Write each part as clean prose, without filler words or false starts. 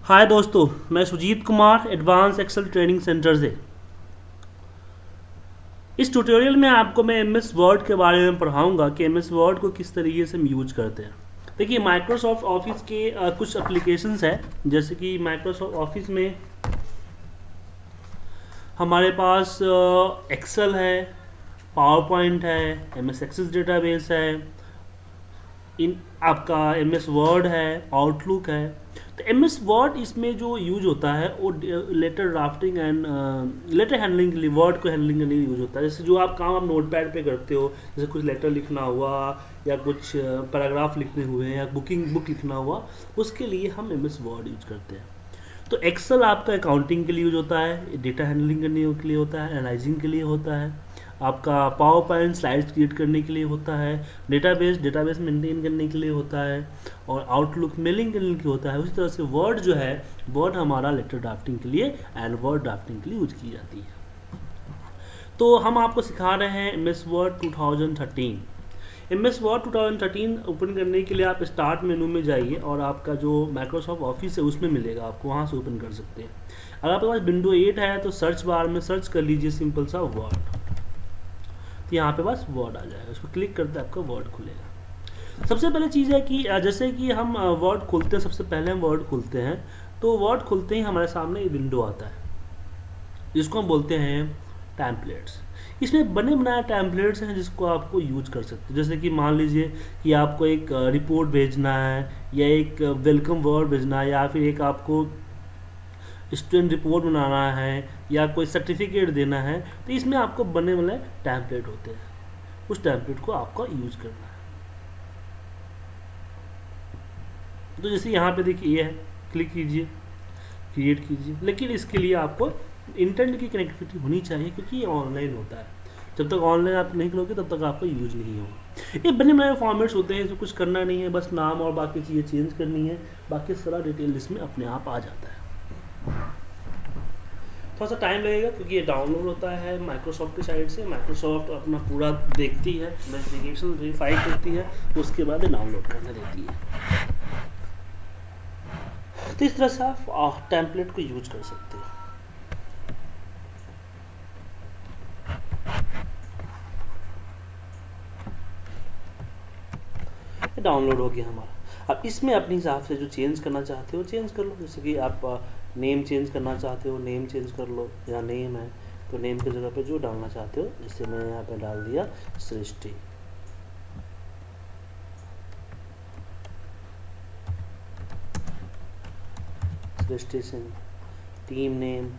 हाय दोस्तों, मैं Sujeet Kumar advance Excel training centre से। इस ट्यूटोरियल में आपको मैं एम एस वर्ड के बारे में पढ़ाऊंगा कि एम एस वर्ड को किस तरीके से हम यूज करते हैं। देखिए, माइक्रोसॉफ्ट ऑफिस के कुछ एप्लीकेशंस है, जैसे कि माइक्रोसॉफ्ट ऑफिस में हमारे पास एक्सेल है, पावर पॉइंट है, एम एस एक्सेस डेटाबेस है, इन आपका एम एस वर्ड है, आउटलुक है। तो एम एस वर्ड इसमें जो यूज होता है वो letter drafting and letter handling के लिए, वर्ड को हैंडलिंग के लिए यूज होता है। जैसे जो आप काम आप नोट पैड पर करते हो, जैसे कुछ लेटर लिखना हुआ या कुछ पैराग्राफ लिखने हुए या बुक लिखना हुआ, उसके लिए हम एम एस वर्ड यूज करते हैं। तो एक्सेल आपका अकाउंटिंग के लिए यूज होता है, डेटा हैंडलिंग करने के लिए होता है, एनालाइजिंग के लिए होता है, आपका पावर पॉइंट स्लाइड्स क्रिएट करने के लिए होता है, डेटाबेस मेंटेन करने के लिए होता है, और आउटलुक मेलिंग करने के लिए होता है। उसी तरह से वर्ड जो है, वर्ड हमारा लेटर ड्राफ्टिंग के लिए एंड वर्ड ड्राफ्टिंग के लिए यूज की जाती है। तो हम आपको सिखा रहे हैं M S Word 2013। M S Word 2013 open करने के लिए आप स्टार्ट मेनू में जाइए और आपका जो माइक्रोसॉफ्ट ऑफिस है उसमें मिलेगा, आपको वहाँ से ओपन कर सकते हैं। अगर आपके पास विंडो 8 है तो सर्च बार में सर्च कर लीजिए सिंपल सा वर्ड, तो यहाँ पे बस वर्ड आ जाएगा, उसको क्लिक करते आपका वर्ड खुलेगा। सबसे पहले चीज़ है कि जैसे कि हम वर्ड खोलते हैं, सबसे पहले हम वर्ड खोलते हैं तो वर्ड खोलते ही हमारे सामने एक विंडो आता है जिसको हम बोलते हैं टैम्पलेट्स। इसमें बने बनाए टैम्पलेट्स हैं जिसको आपको यूज कर सकते हैं। जैसे कि मान लीजिए कि आपको एक रिपोर्ट भेजना है या एक वेलकम वर्ड भेजना है या फिर एक आपको स्टूडेंट रिपोर्ट बनाना है या कोई सर्टिफिकेट देना है, तो इसमें आपको बने बनाए टैम्पलेट होते हैं, उस टैम्पलेट को आपको यूज करना है। तो जैसे यहाँ पे देखिए ये है, क्लिक कीजिए, क्रिएट कीजिए, लेकिन इसके लिए आपको इंटरनेट की कनेक्टिविटी होनी चाहिए क्योंकि ये ऑनलाइन होता है। जब तक ऑनलाइन आप नहीं करोगे तब तक आपका यूज नहीं होगा। ये बने बनाए फॉर्मेट्स होते हैं, इसमें कुछ करना नहीं है, बस नाम और बाकी चीज़ें चेंज करनी है, बाकी सारा डिटेल इसमें अपने आप आ जाता है। थोड़ा सा टाइम लगेगा क्योंकि ये डाउनलोड होता है माइक्रोसॉफ्ट की साइड से। माइक्रोसॉफ्ट अपना पूरा देखती है, वेरिफिकेशन वेरीफाई करती है, उसके बाद डाउनलोड करने देती है। तो इस तरह से आप टेम्पलेट को यूज कर सकते हो। डाउनलोड हो गया हमारा। अब इसमें अपने हिसाब से जो चेंज करना चाहते हो चेंज कर लो। जैसे कि आप नेम चेंज करना चाहते हो, नेम चेंज कर लो, या नेम है तो नेम की जगह पे जो डालना चाहते हो, जैसे मैंने यहाँ पे डाल दिया सृष्टि। सृष्टि सिंह, टीम नेम,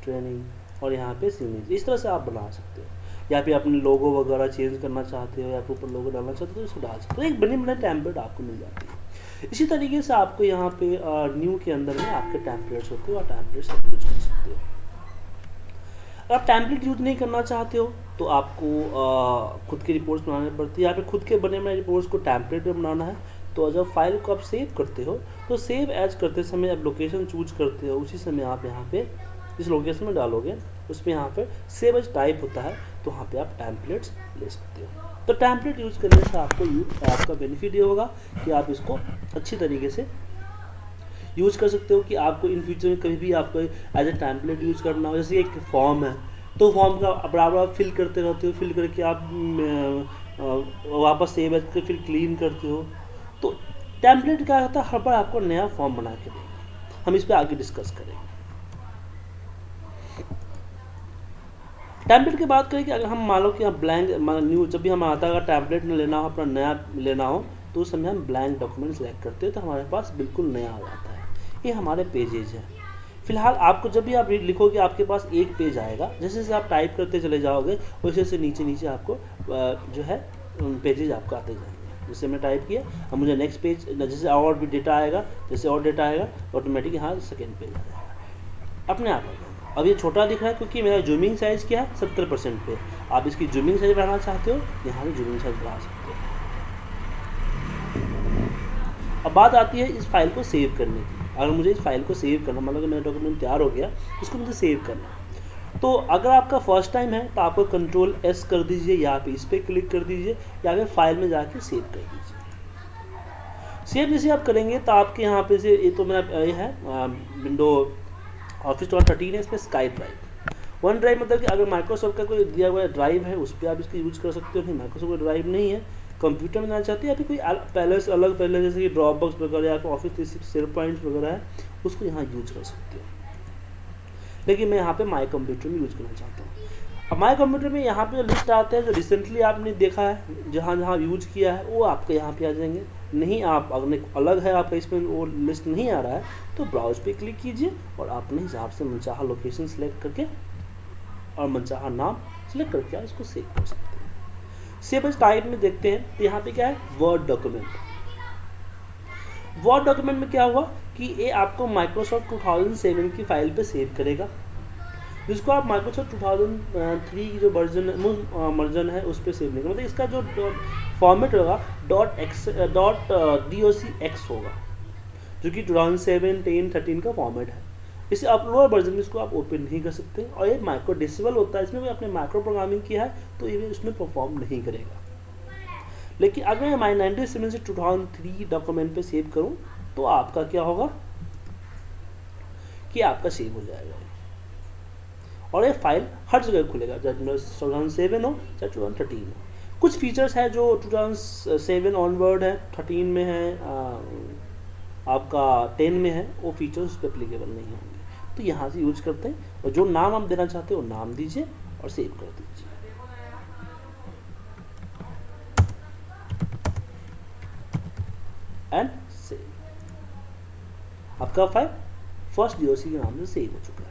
ट्रेनिंग, और यहाँ पे सीरीज। इस तरह से आप बना सकते हो, या फिर अपने लोगो वगैरह चेंज करना चाहते हो या फिर ऊपर लोगो डालना चाहते हो तो इसको डाल सकते हो। एक बने बने टेम्पलेट आपको मिल जाती है। इसी तरीके से आपको यहाँ पे न्यू के अंदर में आपके टेम्पलेट्स होते हो और टेम्पलेट्स यूज कर सकते हो। अगर आप टेम्पलेट यूज नहीं करना चाहते हो तो आपको खुद की रिपोर्ट्स बनानी पड़ती है। यहाँ पे खुद के बने बनाए रिपोर्ट्स को टेम्पलेट में बनाना है, तो जब फाइल को आप सेव करते हो तो सेव एज करते समय आप लोकेशन चूज करते हो, उसी समय आप यहाँ पे जिस लोकेशन में डालोगे उसमें यहाँ पे सेव एज टाइप होता है, तो वहाँ पे आप टेम्पलेट्स ले सकते हो। तो टेम्पलेट यूज़ करने से आपका बेनिफिट ये होगा कि आप इसको अच्छी तरीके से यूज कर सकते हो कि आपको इन फ्यूचर में कभी भी आपको एज ए टेम्पलेट यूज करना हो। जैसे एक फॉर्म है तो फॉर्म का बराबर आप फिल करते रहते हो, फिल करके आप वापस सेव एज कर फिर क्लीन करते हो। तो टेम्पलेट क्या होता है, हर बार आपको नया फॉर्म बना के देगा। हम इस पर आगे डिस्कस करेंगे। टेम्पलेट की बात करें कि अगर हम मान लो कि हम ब्लैंक न्यू, जब भी हम आता है टेम्पलेट में लेना हो, अपना नया लेना हो, तो उस समय हम ब्लैंक डॉक्यूमेंट सेलेक्ट करते हो तो हमारे पास बिल्कुल नया आ जाता है। ये हमारे पेजेज हैं। फिलहाल आपको जब भी आप लिखोगे आपके पास एक पेज आएगा, जैसे जैसे आप टाइप करते चले जाओगे वैसे वैसे नीचे नीचे आपको जो है पेजेज आपको आते जाएंगे। जैसे मैं टाइप किया, अब मुझे नेक्स्ट पेज, जैसे और भी डेटा आएगा, जैसे और डेटा आएगा ऑटोमेटिक यहाँ सेकेंड पेज आ जाएगा, अपने आप आ जाएगा। अब ये छोटा दिख रहा है क्योंकि मेरा जूमिंग साइज़ क्या है 70% पे। आप इसकी जूमिंग साइज बढ़ाना चाहते हो, यहाँ से जूमिंग साइज बढ़ा सकते हो। अब बात आती है इस फाइल को सेव करने की। अगर मुझे इस फाइल को सेव करना, मतलब कि मेरा डॉक्यूमेंट तैयार हो गया, इसको मुझे सेव करना है, तो अगर आपका फर्स्ट टाइम है तो आपको Ctrl+S कर दीजिए, या फिर इस पर क्लिक कर दीजिए, या फिर फाइल में जाके सेव कर दीजिए। सेव जैसे आप करेंगे तो आपके यहाँ पे से ये तो मेरा ये है विंडो ऑफिस 2013 है, इसमें स्काई ड्राइव। वन ड्राइव मतलब कि अगर माइक्रोसॉफ्ट का कोई दिया हुआ ड्राइव है उस पर आप इसका यूज़ कर सकते हो। नहीं माइक्रोसॉफ्ट का ड्राइव नहीं है, कंप्यूटर में जाना चाहते हैं या फिर कोई पहले से अलग पहले जैसे कि ड्रॉप बॉक्स वगैरह या फिर ऑफिस 365 शेयर पॉइंट वगैरह है उसको यहाँ यूज कर सकते हो। लेकिन मैं यहाँ पे माई कंप्यूटर में यूज करना चाहता हूँ। अब माई कंप्यूटर में यहाँ पे जो लिस्ट आते हैं जो रिसेंटली आपने देखा है जहाँ जहाँ यूज किया है वो आपके यहाँ पे आ जाएंगे। नहीं आप अगर अलग है आपका इसमें वो लिस्ट नहीं आ रहा है तो ब्राउज पे क्लिक कीजिए और अपने हिसाब से मनचाहा लोकेशन सेलेक्ट करके और मनचाहा नाम सेलेक्ट करके आप इसको सेव कर सकते हैं। सेव एज टाइप में देखते हैं तो यहाँ पे क्या है वर्ड डॉक्यूमेंट। वर्ड डॉक्यूमेंट में क्या हुआ कि ये आपको माइक्रोसॉफ्ट 2007 की फाइल पे सेव करेगा, जिसको आप माइक्रोसॉफ्ट 2003 की जो वर्जन है उस पर सेव नहीं करेगा। मतलब इसका जो फॉर्मेट होगा .docx होगा जो कि 2007, 10, 13 का फॉर्मेट है। इसे आप लोअर वर्जन में इसको आप ओपन नहीं कर सकते और ये माइक्रो डिसेबल होता है, इसमें भी आपने माइक्रो प्रोग्रामिंग किया है तो ये उसमें परफॉर्म नहीं करेगा। लेकिन अगर मैं माई 97 से 2003 डॉक्यूमेंट पे सेव करूं तो आपका क्या होगा कि आपका सेव हो जाएगा और ये फाइल हर जगह खुलेगा, चाहे 2007 हो चाहे 2013 हो। कुछ फीचर्स है जो 2007 ऑनवर्ड है, 13 में है, आपका 10 में है, वो फीचर्स पे एप्लीकेबल नहीं होंगे। तो यहाँ से यूज करते हैं और जो नाम आप देना चाहते हो नाम दीजिए और सेव कर दीजिए। एंड सेव, आपका फाइल फर्स्ट डीओसी के नाम से सेव हो चुका है।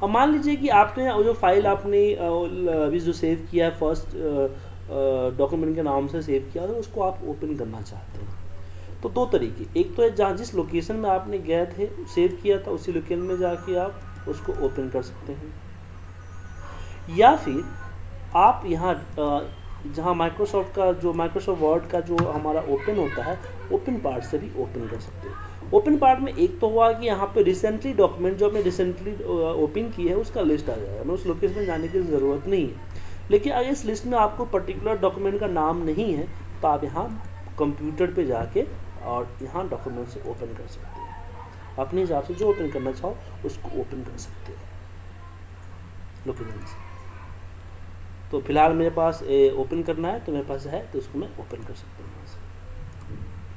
अब मान लीजिए कि आपने जो फाइल आपने अभी जो सेव किया है फर्स्ट डॉक्यूमेंट के नाम से सेव किया तो उसको आप ओपन करना चाहते हैं। तो दो तरीके, एक तो है जहाँ जिस लोकेशन में आपने गए थे सेव किया था उसी लोकेशन में जाके आप उसको ओपन कर सकते हैं, या फिर आप यहाँ जहाँ माइक्रोसॉफ्ट का जो माइक्रोसॉफ्ट वर्ड का जो हमारा ओपन होता है ओपन पार्ट से भी ओपन कर सकते हैं। ओपन पार्ट में एक तो हुआ कि यहाँ पे रिसेंटली डॉक्यूमेंट जो आपने रिसेंटली ओपन की है उसका लिस्ट आ जाएगा, मैं उस लोकेशन में जाने की ज़रूरत नहीं है। लेकिन अगर इस लिस्ट में आपको पर्टिकुलर डॉक्यूमेंट का नाम नहीं है तो आप यहाँ कंप्यूटर पे जाके और यहाँ डॉक्यूमेंट से ओपन कर सकते हैं। अपने हिसाब से जो ओपन करना चाहो उसको ओपन कर सकते हो लोकेशन से। तो फिलहाल मेरे पास ओपन करना है तो मेरे पास है तो उसको मैं ओपन कर सकता हूँ,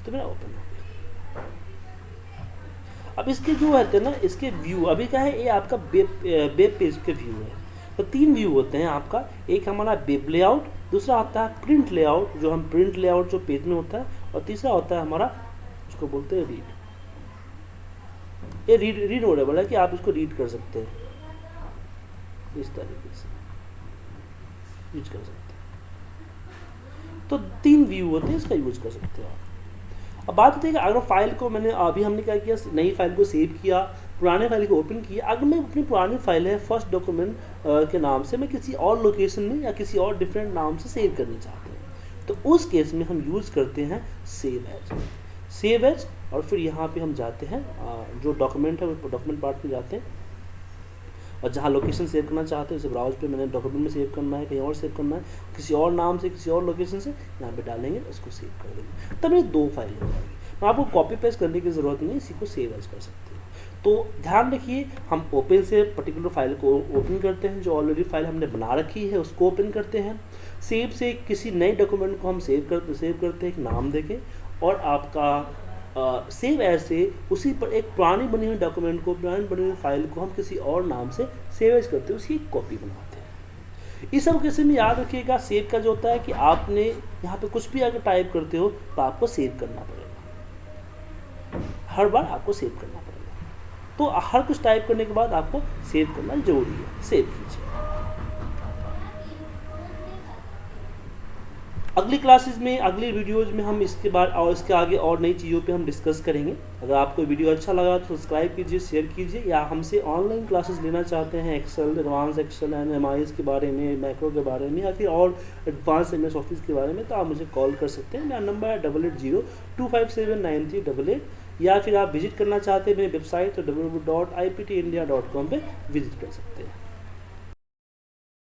तो मेरा ओपन हो गया। अब इसके जो रहते हैं ना इसके व्यू, अभी क्या है ये आपका वेब पेज के व्यू है। तो तीन व्यू होते हैं आपका, एक हमारा वेब लेआउट, दूसरा आता है प्रिंट लेआउट जो हम प्रिंट लेआउट जो पेज में होता है, और तीसरा होता है हमारा उसको बोलते हैं रीड। ये रीड होडेबल है कि आप इसको रीड कर सकते हैं, इस तरीके से यूज कर सकते हैं। तो तीन व्यू होते हैं, इसका यूज कर सकते हो आप। अब बात होती है कि अगर फाइल को मैंने अभी हमने क्या किया, नई फाइल को सेव किया, पुराने फाइल को ओपन किया। अगर मैं अपनी पुरानी फाइल है फर्स्ट डॉक्यूमेंट के नाम से मैं किसी और लोकेशन में या किसी और डिफरेंट नाम से सेव करना चाहते हैं तो उस केस में हम यूज़ करते हैं सेव एज। और फिर यहाँ पे हम जाते हैं जो डॉक्यूमेंट है वो डॉक्यूमेंट पार्ट में जाते हैं और जहाँ लोकेशन सेव करना चाहते हैं जैसे ब्राउज पे मैंने डॉक्यूमेंट में सेव करना है, कहीं और सेव करना है, किसी और नाम से किसी और लोकेशन से यहाँ पे डालेंगे, उसको सेव कर देंगे, तब ये दो फाइल हो जाएगी। आपको कॉपी पेस्ट करने की ज़रूरत नहीं, इसी को सेव एज कर सकते हैं। तो ध्यान रखिए, हम ओपन से पर्टिकुलर फाइल को ओपन करते हैं, जो ऑलरेडी फाइल हमने बना रखी है उसको ओपन करते हैं। सेव से किसी नए डॉक्यूमेंट को हम सेव करते हैं एक नाम देके, और आपका सेव एज से उसी पर एक पुरानी बनी हुई डॉक्यूमेंट को, पुरानी बनी हुई फाइल को हम किसी और नाम से सेव एज करते हैं, उसकी एक कॉपी बनाते हैं। इस सब केस में याद रखिएगा सेव का जो होता है कि आपने यहाँ पे कुछ भी अगर टाइप करते हो तो आपको सेव करना पड़ेगा, हर बार आपको सेव करना पड़ेगा। तो हर कुछ टाइप करने के बाद आपको सेव करना जरूरी है, सेव कीजिए। अगली क्लासेस में, अगली वीडियोज में हम इसके बाद और इसके आगे और नई चीज़ों पे हम डिस्कस करेंगे। अगर आपको वीडियो अच्छा लगा तो सब्सक्राइब कीजिए, शेयर कीजिए, या हमसे ऑनलाइन क्लासेस लेना चाहते हैं Excel, advance Excel and MIS के बारे में, मैक्रो के बारे में, या फिर और एडवांस एमएस ऑफिस के बारे में, तो आप मुझे कॉल कर सकते हैं। मेरा नंबर है 8802579388, या फिर आप विजिट करना चाहते हैं मेरी वेबसाइट तो www.iptindia.com पे विजिट कर सकते हैं।